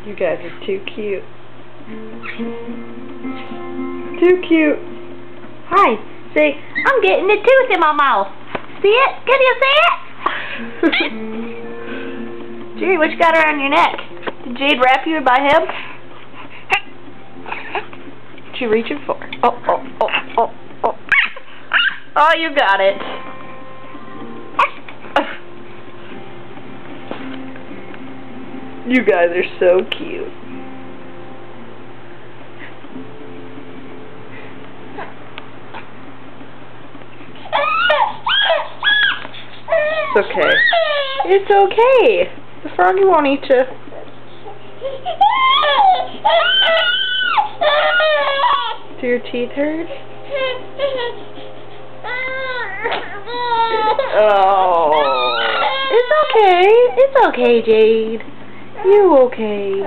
You guys are too cute. Too cute. Hi. See, I'm getting a tooth in my mouth. See it? Can you see it? Gee, what you got around your neck? Did Jade wrap you by him? What you reaching for? Oh. Oh, you got it. You guys are so cute. It's okay. It's okay. The froggy won't eat you. Do your teeth hurt? Oh. It's okay. It's okay, Jade. You okay?